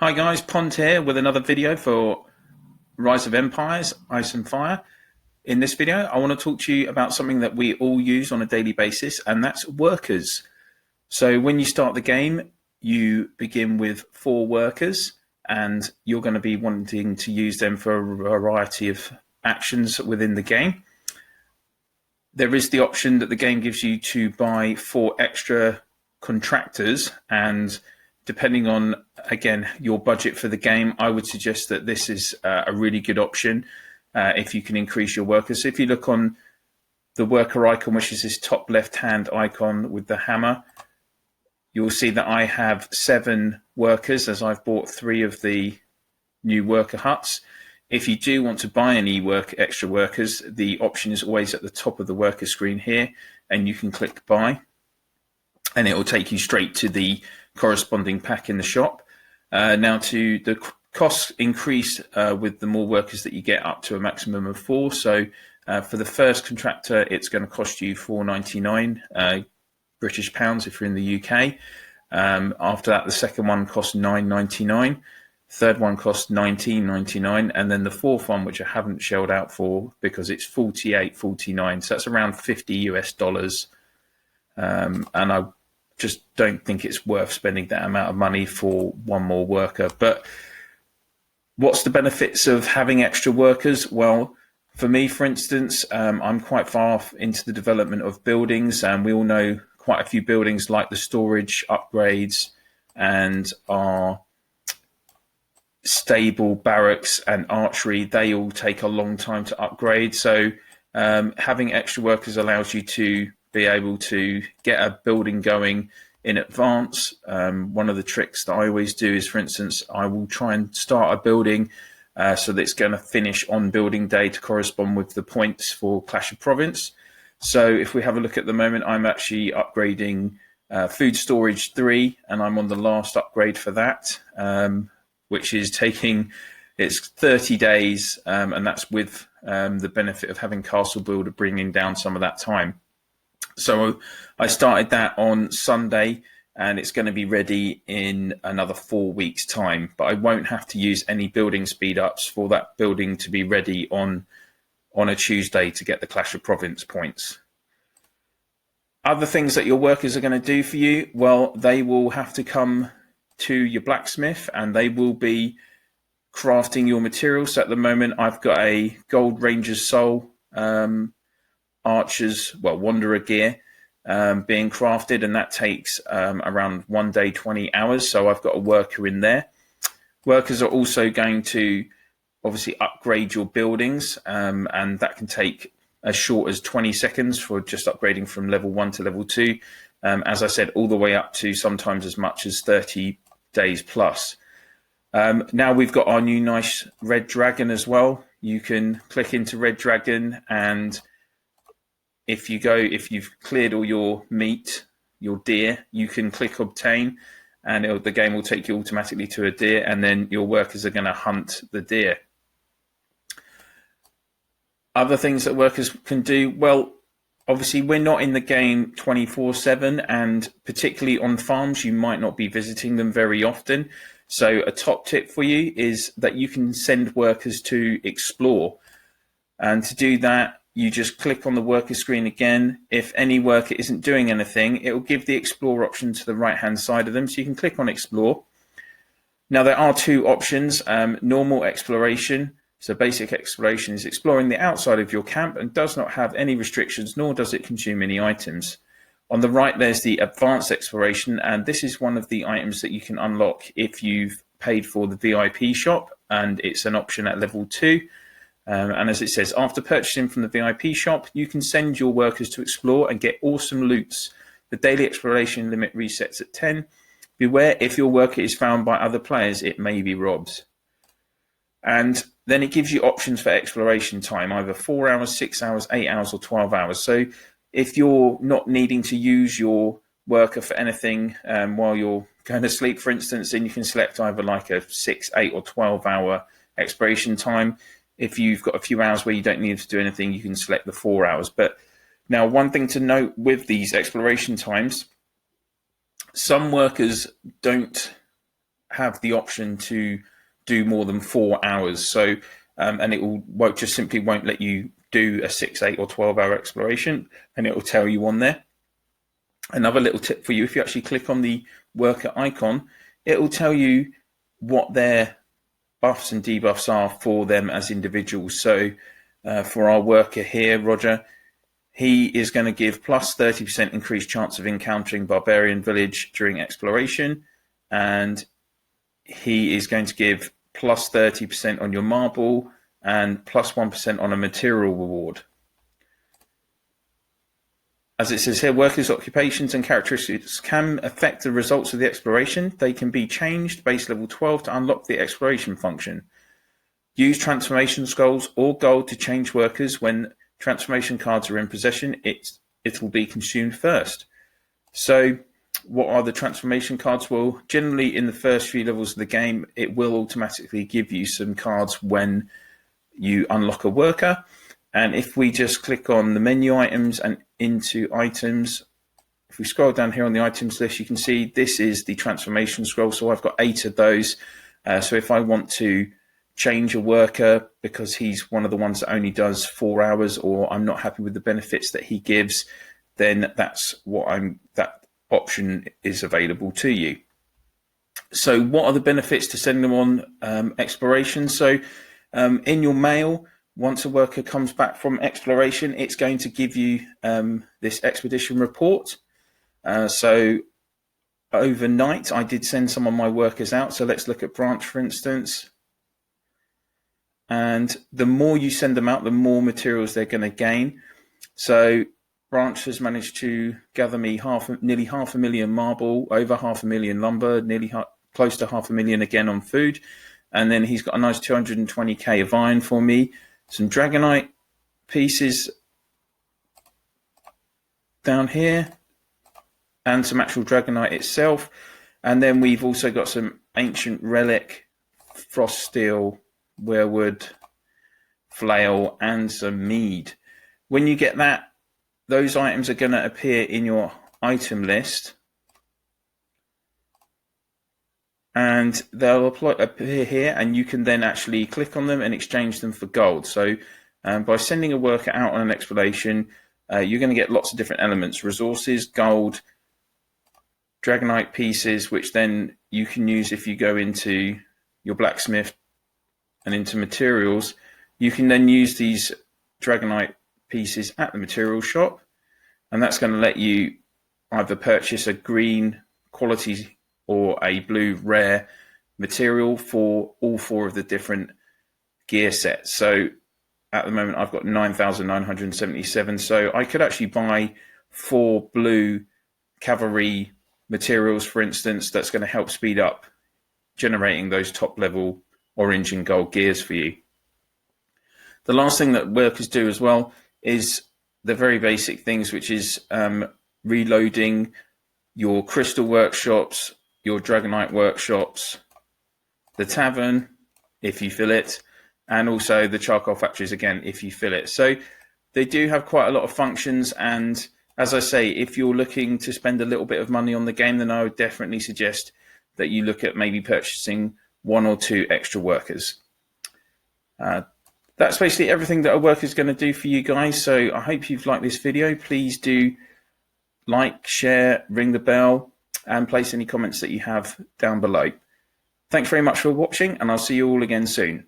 Hi guys, Pond here with another video for Rise of Empires, Ice and Fire. In this video, I want to talk to you about something that we all use on a daily basis, and that's workers. So when you start the game, you begin with 4 workers, and you're going to be wanting to use them for a variety of actions within the game. There is the option that the game gives you to buy 4 extra contractors, and depending on, again, your budget for the game, I would suggest that this is a really good option if you can increase your workers. So if you look on the worker icon, which is this top left-hand icon with the hammer, you'll see that I have 7 workers as I've bought 3 of the new worker huts. If you do want to buy any extra workers, the option is always at the top of the worker screen here, and you can click buy, and it will take you straight to the corresponding pack in the shop. Now, to the costs increase with the more workers that you get, up to a maximum of 4. So for the first contractor, it's going to cost you £4.99 British pounds if you're in the UK. After that, the second one costs £9.99. Third one costs £19.99, and then the fourth one, which I haven't shelled out for because it's $48.49, so that's around $50 US. And I just don't think it's worth spending that amount of money for one more worker. But what's the benefits of having extra workers? Well, for me, for instance, I'm quite far into the development of buildings, and we all know quite a few buildings like the storage upgrades and our stable, barracks and archery, they all take a long time to upgrade. So having extra workers allows you to be able to get a building going in advance. One of the tricks that I always do is, for instance, I will try and start a building so that it's going to finish on building day to correspond with the points for Clash of Province. So if we have a look at the moment, I'm actually upgrading food storage 3, and I'm on the last upgrade for that, which is taking, it's 30 days, and that's with the benefit of having Castle Builder bringing down some of that time. So I started that on Sunday, and it's going to be ready in another 4 weeks' time. But I won't have to use any building speed ups for that building to be ready on a Tuesday to get the Clash of Province points. Other things that your workers are going to do for you, well, they will have to come to your blacksmith, and they will be crafting your materials. So at the moment, I've got a Gold Ranger's Soul, Archer's, well, Wanderer gear being crafted, and that takes around 1 day, 20 hours. So I've got a worker in there. Workers are also going to obviously upgrade your buildings, and that can take as short as 20 seconds for just upgrading from level 1 to level 2. As I said, all the way up to sometimes as much as 30 days plus. Now we've got our new nice Red Dragon as well. You can click into Red Dragon, and if you've cleared all your meat, your deer, you can click obtain, and the game will take you automatically to a deer, and then your workers are going to hunt the deer. Other things that workers can do, well, obviously we're not in the game 24/7, and particularly on farms, you might not be visiting them very often. So a top tip for you is that you can send workers to explore, and to do that, you just click on the worker screen again. If any worker isn't doing anything, it will give the explore option to the right hand side of them, so you can click on explore. Now there are 2 options, normal exploration. So basic exploration is exploring the outside of your camp and does not have any restrictions, nor does it consume any items. On the right, there's the advanced exploration, and this is one of the items that you can unlock if you've paid for the VIP shop, and it's an option at level 2. And as it says, after purchasing from the VIP shop, you can send your workers to explore and get awesome loots. The daily exploration limit resets at 10. Beware, if your worker is found by other players, it may be robbed. And then it gives you options for exploration time, either 4 hours, 6 hours, 8 hours, or 12 hours. So if you're not needing to use your worker for anything while you're going to sleep, for instance, then you can select either like a 6, 8, or 12 hour exploration time. If you've got a few hours where you don't need to do anything, you can select the 4 hours. But now, one thing to note with these exploration times, some workers don't have the option to do more than 4 hours. So, and it won't just simply won't let you do a 6, 8, or 12-hour exploration, and it will tell you on there. Another little tip for you: if you actually click on the worker icon, it will tell you what their buffs and debuffs are for them as individuals. So, for our worker here, Roger, he is going to give plus 30% increased chance of encountering Barbarian Village during exploration, and he is going to give plus 30% on your marble and plus 1% on a material reward. As it says here, workers' occupations and characteristics can affect the results of the exploration. They can be changed base level 12 to unlock the exploration function. Use transformation scrolls or gold to change workers. When transformation cards are in possession, it will be consumed first. So what are the transformation cards? Well, generally in the first few levels of the game, it will automatically give you some cards when you unlock a worker. And if we just click on the menu items and into items, if we scroll down here on the items list, you can see this is the transformation scroll. So I've got 8 of those. So if I want to change a worker because he's one of the ones that only does 4 hours, or I'm not happy with the benefits that he gives, then that's what that option is available to you. So what are the benefits to sending them on exploration? So in your mail, once a worker comes back from exploration, it's going to give you this expedition report. So overnight, I did send some of my workers out. So let's look at Branch, for instance. And the more you send them out, the more materials they're going to gain. So Branch has managed to gather me nearly 500,000 marble, over 500,000 lumber, close to 500,000 again on food. And then he's got a nice 220k of iron for me. Some dragonite pieces down here, and some actual dragonite itself. And then we've also got some ancient relic, frost steel, weirwood, flail, and some mead. When you get that, those items are going to appear in your item list, and they'll appear here, and you can then actually click on them and exchange them for gold. So by sending a worker out on an exploration, you're going to get lots of different elements: resources, gold, dragonite pieces, which then you can use if you go into your blacksmith and into materials. You can then use these dragonite pieces at the material shop, and that's going to let you either purchase a green quality or a blue rare material for all 4 of the different gear sets. So at the moment I've got 9,977, so I could actually buy 4 blue cavalry materials, for instance. That's going to help speed up generating those top level orange and gold gears for you. The last thing that workers do as well is the very basic things, which is reloading your crystal workshops, your dragonite workshops, the tavern if you fill it, and also the charcoal factories again if you fill it. So they do have quite a lot of functions, and as I say, if you're looking to spend a little bit of money on the game, then I would definitely suggest that you look at maybe purchasing 1 or 2 extra workers. That's basically everything that a worker is going to do for you guys. So I hope you've liked this video. Please do like, share, ring the bell, and place any comments that you have down below. Thanks very much for watching, and I'll see you all again soon.